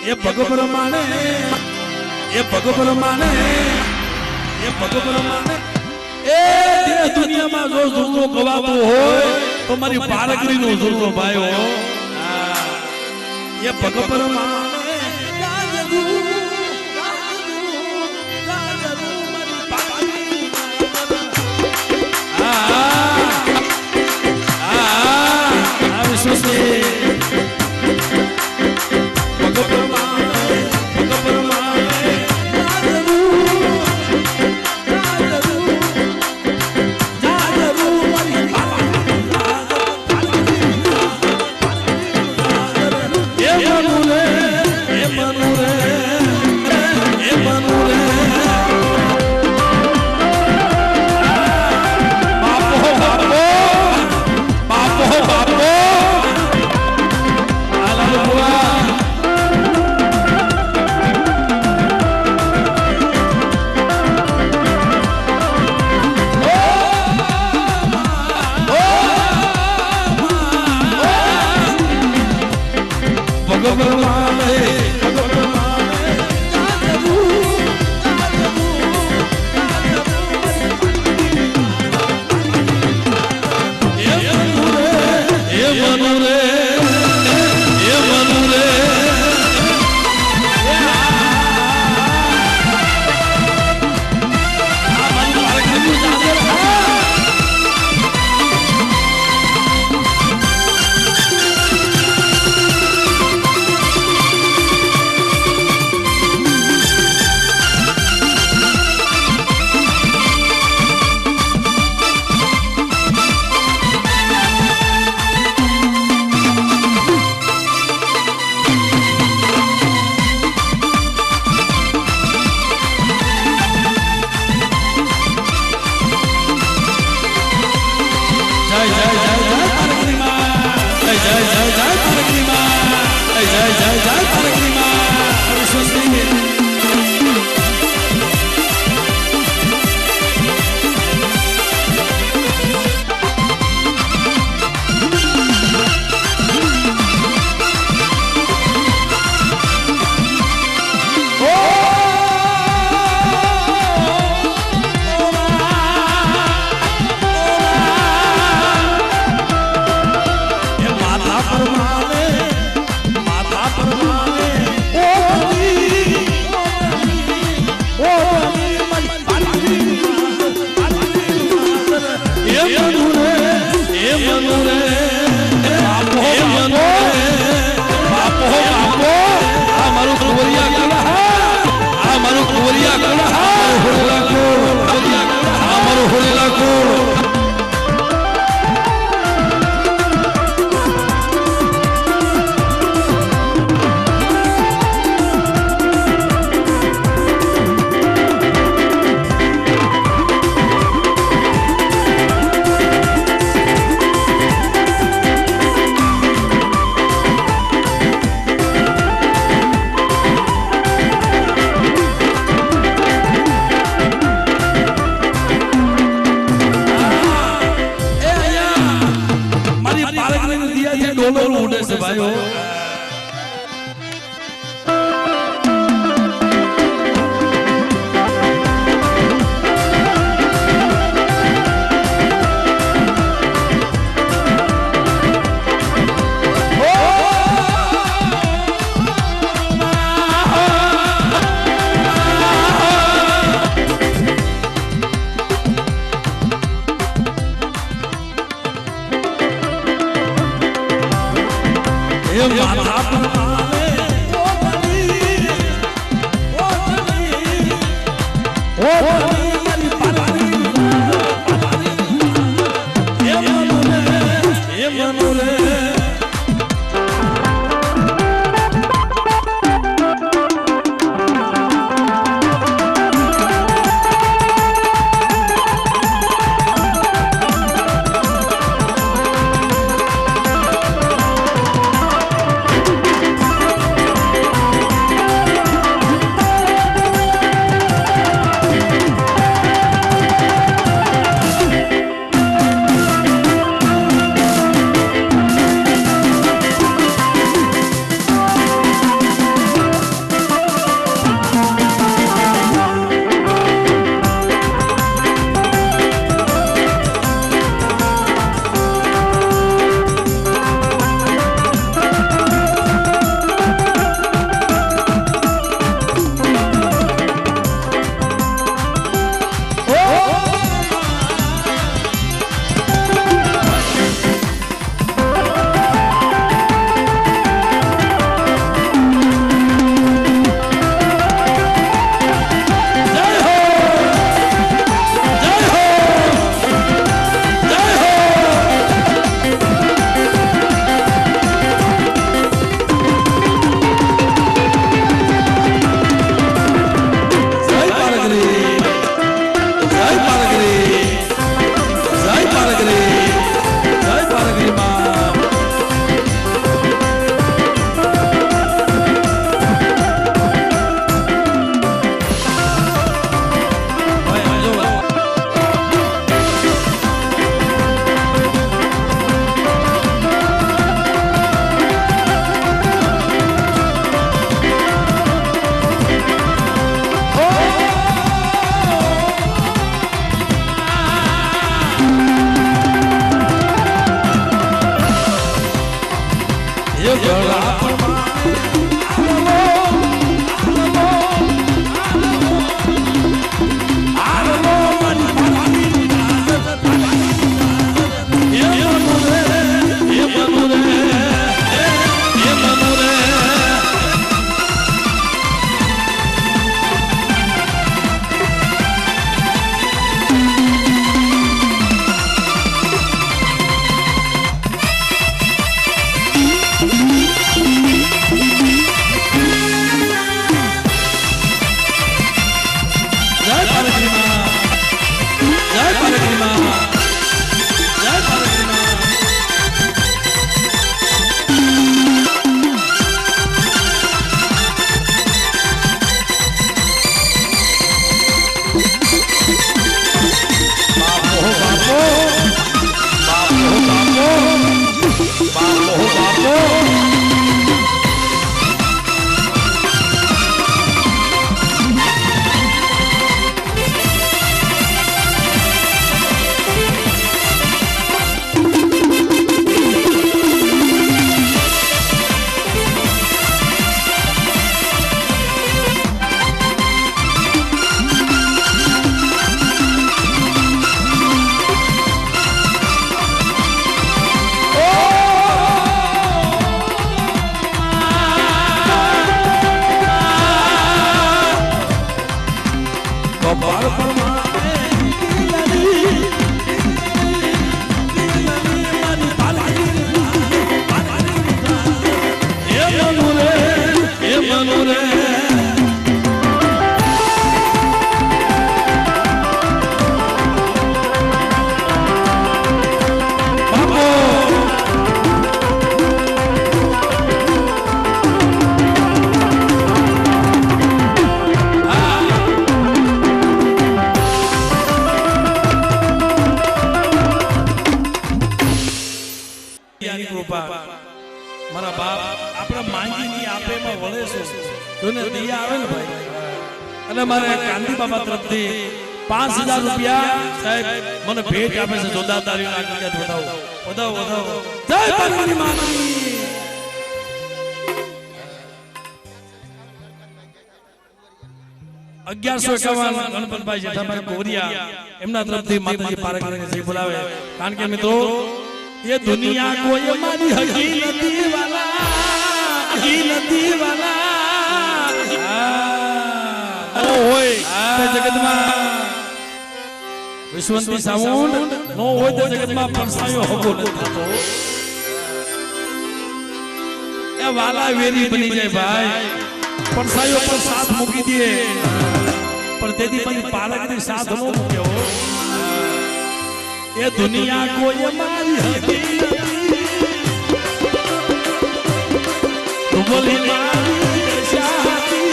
એ ભગવર માને એ ભગવર માને એ ભગવર માને એ દેહ દુનિયામાં જો જુલ્લો ગવાતો હોય તો મારી પારગરીનો જુલ્લો ભાઈ હો એ ભગવર માને મારા બાપ આપણે માંગી ની આપે માં વળે છે જોને દિયા આવે ને ભાઈ અને મારે કાંદી બાબા તરફથી 5000 રૂપિયા સાહેબ મને ભેટ આપે છે જોદાતારી ના આગળ વધાવો વધાવો વધાવો જય પાર્વતી માની 1151 ગણપતભાઈ જેઠાભાઈ કોરિયા એમના તરફથી માતાજી પારકરીને જય બોલાવે કારણ કે મિત્રો ये दुनिया को ये मारी हकीलती वाला नो होय ते जगत में विश्वंती साउंड नो होय ते जगत में परसायो होगो नथो ए वाला वेरी बनी जाए भाई परसायो पर साथ मूकी दिए पर तेदी पर पालक ने साथ नो मूक्यो ये दुनिया को ये मारी हकीकत तो बोली मारी शादी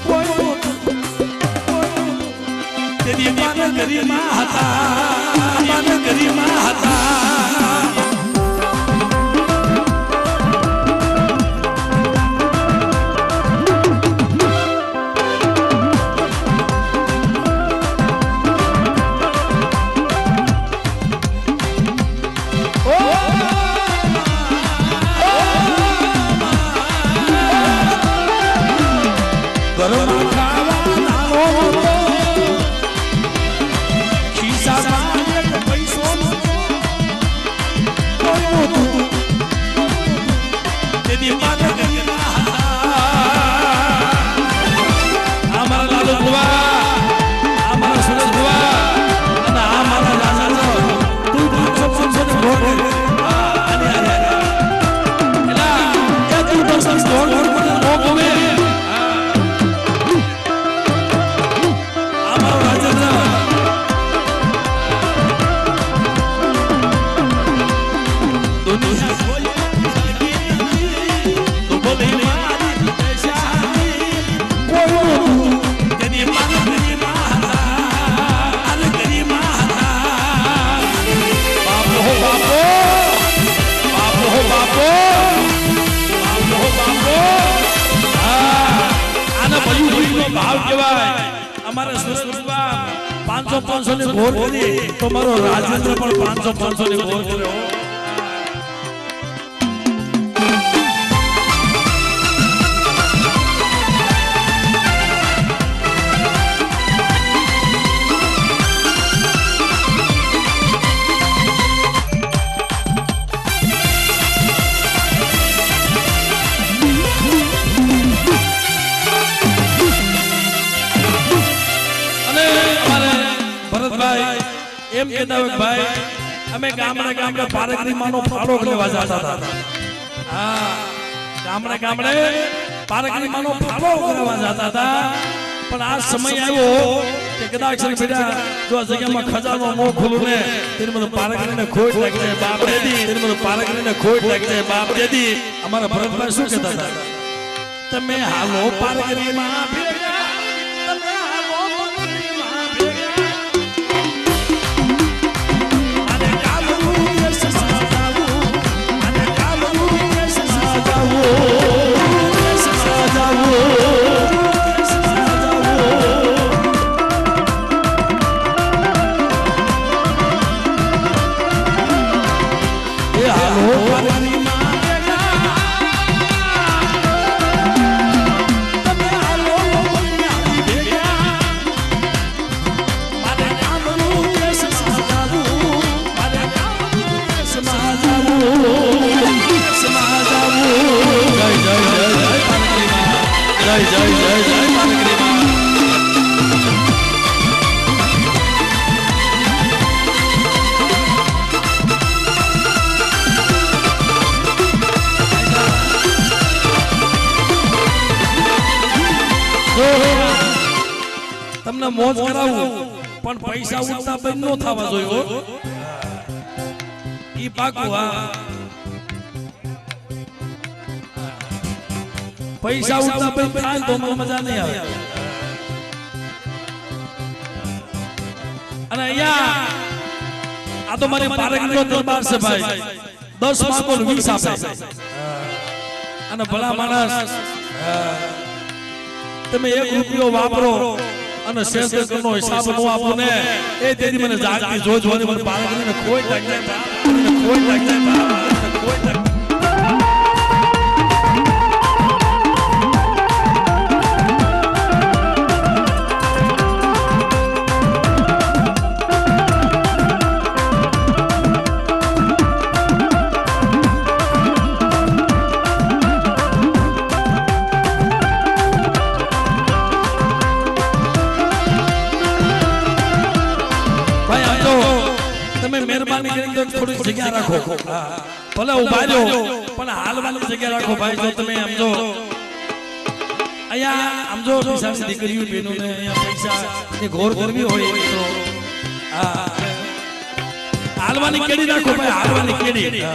कोई तेरी मन गरिमा हता हमारे सुरतबा 500 500 ने घोर करी तो मारो राजेंद्र पर 500 500 ने घोर कर्यो એમ કહેતા હોય ભાઈ અમે ગામડે ગામડે પારકરી માનો ફાળો લેવા જતા હતા હા ગામડે ગામડે પારકરી માનો ફાળો લેવા જતા હતા પણ આ સમય આવ્યો કે કદાચ બેટા જો આ જગ્યામાં ખજાનો મો ખુલું ને તેને બધું પારકરીને ખોટ લાગી જાય બાપ દેદી તેને બધું પારકરીને ખોટ લાગી જાય બાપ દેદી અમારા ભરતભાઈ શું કહેતા હતા તમે હાલો પારકરીમાં ભેગા તમે હાલો પારકરીમાં ભેગા અને કાલનું યશ સાજાવું અને કાલનું યશ સાજાવું યશ સાજાવું તમને મોજ કરાવું પણ પૈસા ઉઠતા બંધ નો થવા જોઈએ ઈ પાકું હા પૈસા ઉઠતા બંધ થાય તો મજા નહીં આવે અને અહીંયા આ તો મારી પારકરીનો દરબાર છે ભાઈ 10 માંગો 20 આપે અને ભલા માણસ તમે 1 રૂપિયો વાપરો અને શેષનો હિસાબ નો આપો ને એ તેરી મને જાગતી જોવાની મને પારકરીને કોઈ લાગી જાય કોઈ લાગી જાય કોઈ લાગી મહેરબાની કરીને થોડી જગ્યા રાખો ભલે ઉભા રહ્યો પણ હાલવાની જગ્યા રાખો ભાઈ જો તમે સમજો અહીંયા સમજો પૈસાની દીકરીઓ બહેનોને અહીંયા પૈસા ની ઘોર કરવી હોય તો હાલવાની કેડી રાખો ભાઈ હાલવાની કેડી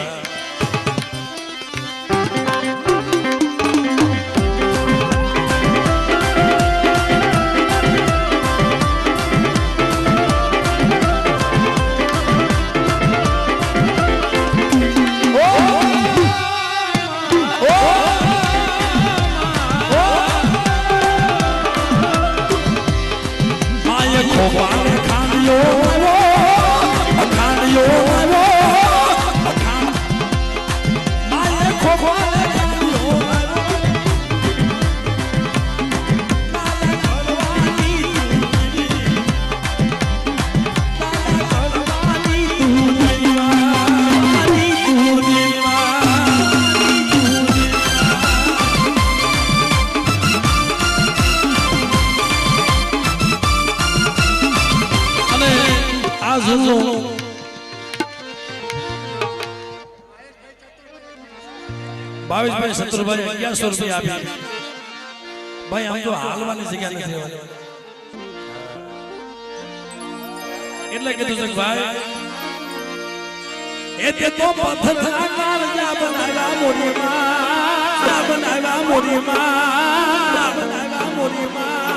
ભાવેશભાઈ શત્રુભાઈ 1100 રૂપિયા આપી ભાઈ આમ તો હાલવાની જગ્યા નથી એટલે કીધું છે ભાઈ એ તે તો પથ્થરના કાળજા બનાવ્યા મોરીમાં બનાવ્યા મોરીમાં બનાવ્યા મોરીમાં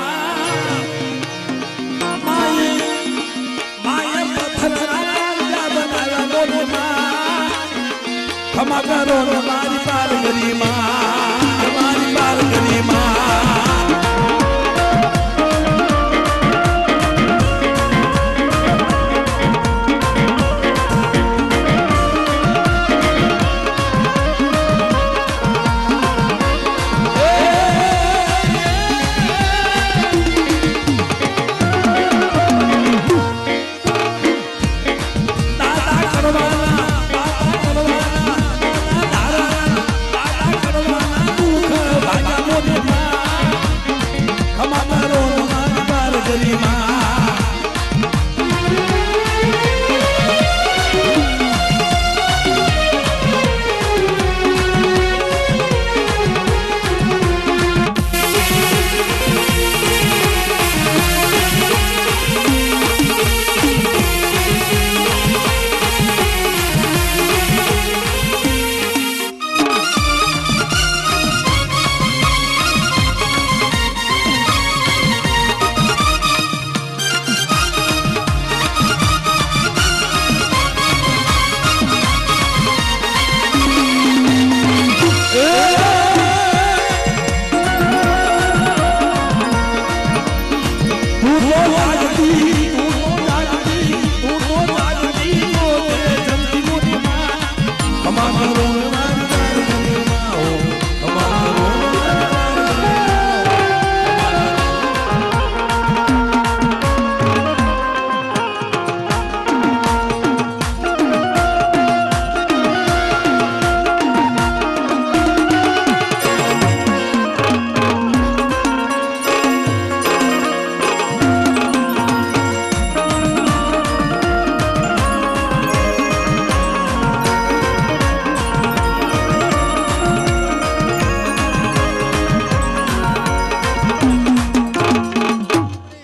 માય પથ્થરના કાળજા બનાવ્યા મોરીમાં ખમા કરો મારી પારકરીમાં મારી પારકરીમાં જાગતી તું તો જાગતી તું તો જાગતી તો તે જમતી મોટી માં અમા કરો